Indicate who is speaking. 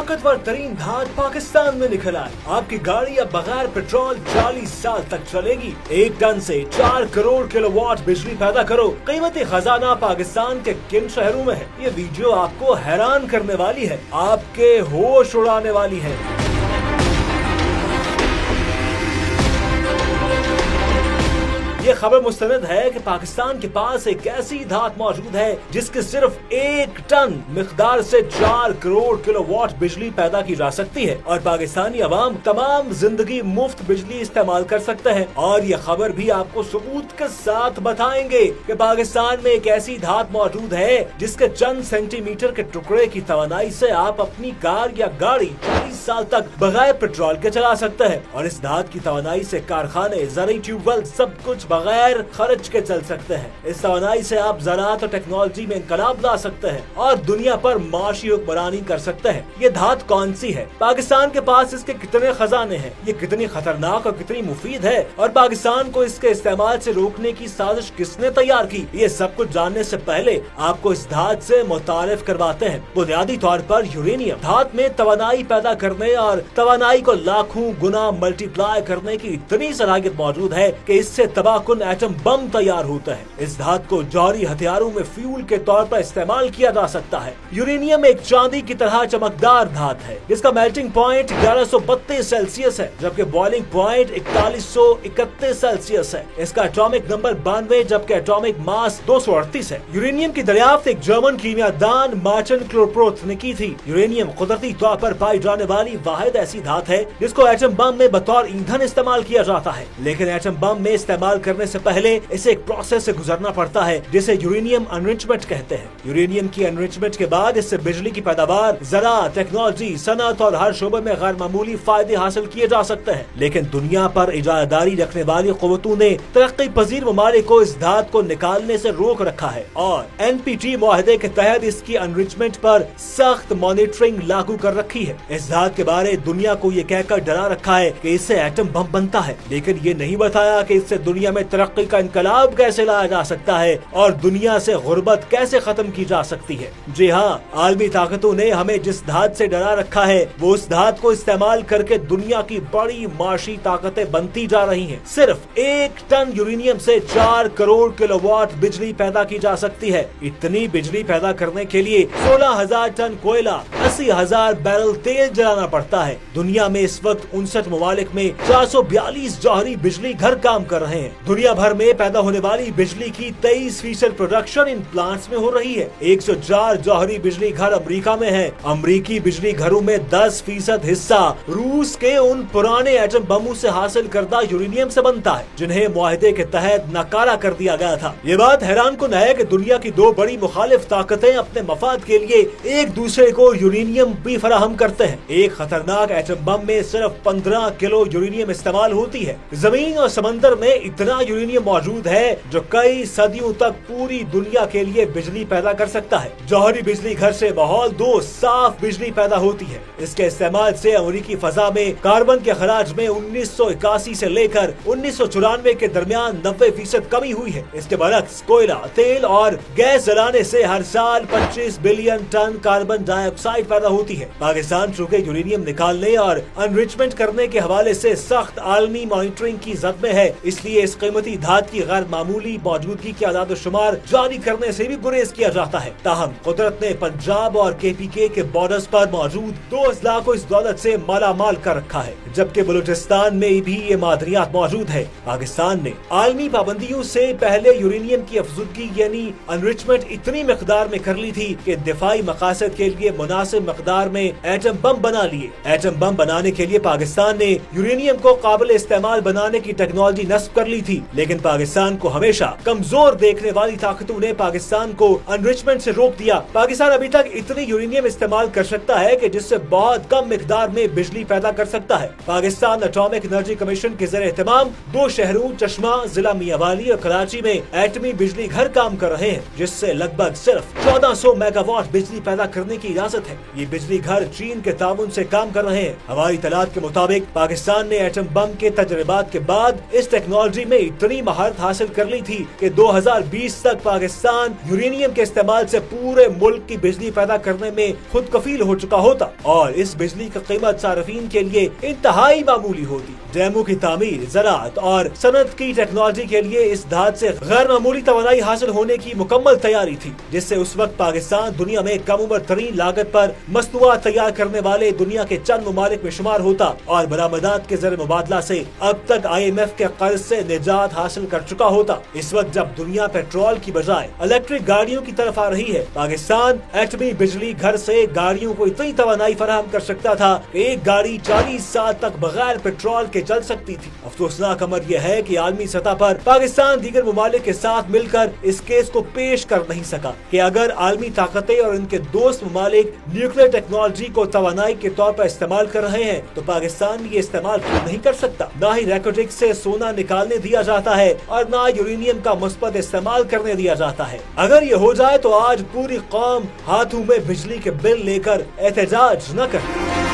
Speaker 1: ताकतवर तरीन धात पाकिस्तान में निकल आई। आपकी गाड़ी अब बगैर पेट्रोल 40 साल तक चलेगी। 1 टन से 4 करोड़ किलोवाट बिजली पैदा करो। कीमती खजाना पाकिस्तान के किन शहरों में है? ये वीडियो आपको हैरान करने वाली है, आपके होश उड़ाने वाली है। ये खबर मुस्तनद है कि पाकिस्तान के पास एक ऐसी धात मौजूद है जिसके सिर्फ 1 टन मिकदार से 4 करोड़ किलोवाट बिजली पैदा की जा सकती है और पाकिस्तानी अवाम तमाम जिंदगी मुफ्त बिजली इस्तेमाल कर सकते हैं। और ये खबर भी आपको सबूत के साथ बताएंगे कि पाकिस्तान में एक ऐसी धात मौजूद है जिसके चंद सेंटीमीटर के टुकड़े की तवानाई से आप अपनी कार या गाड़ी 40 साल तक बगैर पेट्रोल के चला सकते हैं। और इस धात की तवानाई से कारखाने, ज़राई ट्यूबवेल सब कुछ बगैर खर्च के चल सकते हैं। इस तवानाई से आप ज़राअत और टेक्नोलॉजी में इनकलाब ला सकते हैं और दुनिया पर माशी हुक्मरानी कर सकते हैं। ये धात कौन सी है? पाकिस्तान के पास इसके कितने खजाने हैं? ये कितनी खतरनाक और कितनी मुफीद है? और पाकिस्तान को इसके इस्तेमाल से रोकने की साजिश किसने तैयार की? ये सब कुछ जानने से पहले आपको इस धात से मुतारिफ करवाते हैं। बुनियादी तौर पर यूरेनियम धात में तवानाई पैदा करने और तवानाई को लाखों गुना मल्टीप्लाई करने की इतनी सलाहियत मौजूद है कि इससे तबाह एटम बम तैयार होता है। इस धात को जौहरी हथियारों में फ्यूल के तौर पर इस्तेमाल किया जा सकता है। यूरेनियम एक चांदी की तरह चमकदार धात है जिसका मेल्टिंग पॉइंट 1132 सेल्सियस है जबकि बॉइलिंग पॉइंट 4131 सेल्सियस है। इसका एटॉमिक नंबर 92 जबकि एटॉमिक मास 238 है। यूरेनियम की दरियाफ्त एक जर्मन कीमियादान मार्टिन क्लोरप्रोथ ने की थी। यूरेनियम कुदरती तौर पर पाई जाने वाली वाहिद ऐसी धात है जिसको एटम बम में बतौर ईंधन इस्तेमाल किया जाता है, लेकिन एटम बम में इस्तेमाल करने से पहले इसे एक प्रोसेस से गुजरना पड़ता है जिसे यूरेनियम एनरिचमेंट कहते हैं। यूरेनियम की एनरिचमेंट के बाद इससे बिजली की पैदावार, ज़राअत, टेक्नोलॉजी, सनअत और हर शोबे में गैर मामूली फायदे हासिल किए जा सकते हैं। लेकिन दुनिया पर इजादारी रखने वाली कुव्वतों ने तरक्की पजीर ममालिक को इस धात को निकालने से रोक रखा है और NPT मुआहदे के तहत इसकी एनरिचमेंट पर सख्त मॉनिटरिंग लागू कर रखी है। इस धात के बारे दुनिया को ये कहकर डरा रखा है कि इससे एटम बम बनता है, लेकिन ये नहीं बताया कि इससे दुनिया में तरक्की का इनकलाब कैसे लाया जा सकता है और दुनिया से गुर्बत कैसे खत्म की जा सकती है। जी हाँ, आलमी ताकतों ने हमें जिस धात से डरा रखा है वो उस धात को इस्तेमाल करके दुनिया की बड़ी माशी ताकतें बनती जा रही हैं। सिर्फ 1 टन यूरेनियम से 4 करोड़ किलोवाट बिजली पैदा की जा सकती है। इतनी बिजली पैदा करने के लिए 16,000 टन कोयला, 80,000 बैरल तेल जलाना पड़ता है। दुनिया में इस वक्त 59 ममालिक में 442 जौहरी बिजली घर काम कर रहे हैं। दुनिया भर में पैदा होने वाली बिजली की 23% प्रोडक्शन इन प्लांट्स में हो रही है। 104 जौहरी बिजली घर अमेरिका में है। अमेरिकी बिजली घरों में 10% हिस्सा रूस के उन पुराने एटम बमों से हासिल करदा यूरेनियम से बनता है जिन्हें मुआहदे के तहत नकारा कर दिया गया था। ये बात हैरान कुन है कि दुनिया की 2 बड़ी मुखालिफ ताकतें अपने मफाद के लिए एक दूसरे को यूरेनियम भी फराहम करते हैं। एक खतरनाक एटम बम में सिर्फ 15 किलो यूरेनियम इस्तेमाल होती है। जमीन और समंदर में इतना यूरेनियम मौजूद है जो कई सदियों तक पूरी दुनिया के लिए बिजली पैदा कर सकता है। जौहरी बिजली घर से माहौल 2 साफ बिजली पैदा होती है। इसके इस्तेमाल से अमेरिकी फजा में कार्बन के खराज में 1981 से लेकर 1994 के दरमियान 90% कमी हुई है। इसके बरक्स कोयला, तेल और गैस जलाने से हर साल 25 बिलियन टन कार्बन डाइऑक्साइड पैदा होती है। पाकिस्तान चूँकि यूरेनियम निकालने और एनरिचमेंट करने के हवाले से सख्त आलमी मॉनिटरिंग की जद में है, इसलिए इस कीमती धात की गैर मामूली मौजूदगी की आदाद शुमार जारी करने से भी गुरेज किया जाता है। ताहम कुदरत ने पंजाब और KPK के बॉर्डर्स पर मौजूद 2 अजला को इस दौलत से मालामाल कर रखा है, जबकि बलूचिस्तान में भी ये मादनियात मौजूद है। पाकिस्तान ने आलमी पाबंदियों से पहले यूरेनियम की अफजुदगी यानी एनरिचमेंट इतनी मकदार में कर ली थी कि दिफाई मकासद के लिए मुनासिब मकदार में एटम बम बना लिए। एटम बम बनाने के लिए पाकिस्तान ने यूरेनियम को काबिल इस्तेमाल बनाने की टेक्नोलॉजी नस्ब कर ली थी, लेकिन पाकिस्तान को हमेशा कमजोर देखने वाली ताकतों ने पाकिस्तान को एनरिचमेंट से रोक दिया। पाकिस्तान अभी तक इतनी यूरेनियम इस्तेमाल कर सकता है कि जिससे बहुत कम मिकदार में बिजली पैदा कर सकता है। पाकिस्तान एटॉमिक एनर्जी कमीशन के ज़रिए एहतमाम 2 शहरों चश्मा, जिला मियांवाली और कराची में एटमी बिजली घर काम कर रहे हैं, जिससे लगभग सिर्फ 1400 मेगावाट बिजली पैदा करने की इजाजत है। ये बिजली घर चीन के ताउन से काम कर रहे हैं। हवाई इतलात के मुताबिक पाकिस्तान ने एटम बम के तजर्बात के बाद इस टेक्नोलॉजी में इतनी महारत हासिल कर ली थी कि 2020 तक पाकिस्तान यूरेनियम के इस्तेमाल से पूरे मुल्क की बिजली पैदा करने में खुद कफील हो चुका होता और इस बिजली की कीमत सार्फिन के लिए इंतहाई मामूली होती। डैमों की तामीर, ज़राअत और सनत की टेक्नोलॉजी के लिए इस धात से गैर मामूली तवानाई हासिल होने की मुकम्मल तैयारी थी, जिससे उस वक्त पाकिस्तान दुनिया में कम उम्र तरीन लागत पर मसनूआत तैयार करने वाले दुनिया के चंद ममालिक में शुमार होता और बरामदात के ज़र मुबादला से अब तक IMF के कर्ज से निजात हासिल कर चुका होता। इस वक्त जब दुनिया पेट्रोल की बजाय इलेक्ट्रिक गाड़ियों की तरफ आ रही है, पाकिस्तान एटमी बिजली घर से गाड़ियों को इतनी तवानाई फराहम कर सकता था कि एक गाड़ी 40 साल तक बगैर पेट्रोल के चल सकती थी। अफसोसनाक अमर यह है कि आलमी सतह पर पाकिस्तान दीगर ममालिक के साथ मिलकर इस केस को पेश कर नहीं सका कि अगर आलमी ताकतें और इनके दोस्त ममालिक न्यूक्लियर टेक्नोलॉजी को तवानाई के तौर पर इस्तेमाल कर रहे हैं तो पाकिस्तान ये इस्तेमाल क्यों नहीं कर सकता। ना ही रेकोटिक से सोना निकालने दिया जाता है और ना यूरेनियम का मुस्बत इस्तेमाल करने दिया जाता है। अगर ये हो जाए तो आज पूरी कौम हाथों में बिजली के बिल लेकर एहतजाज न करती।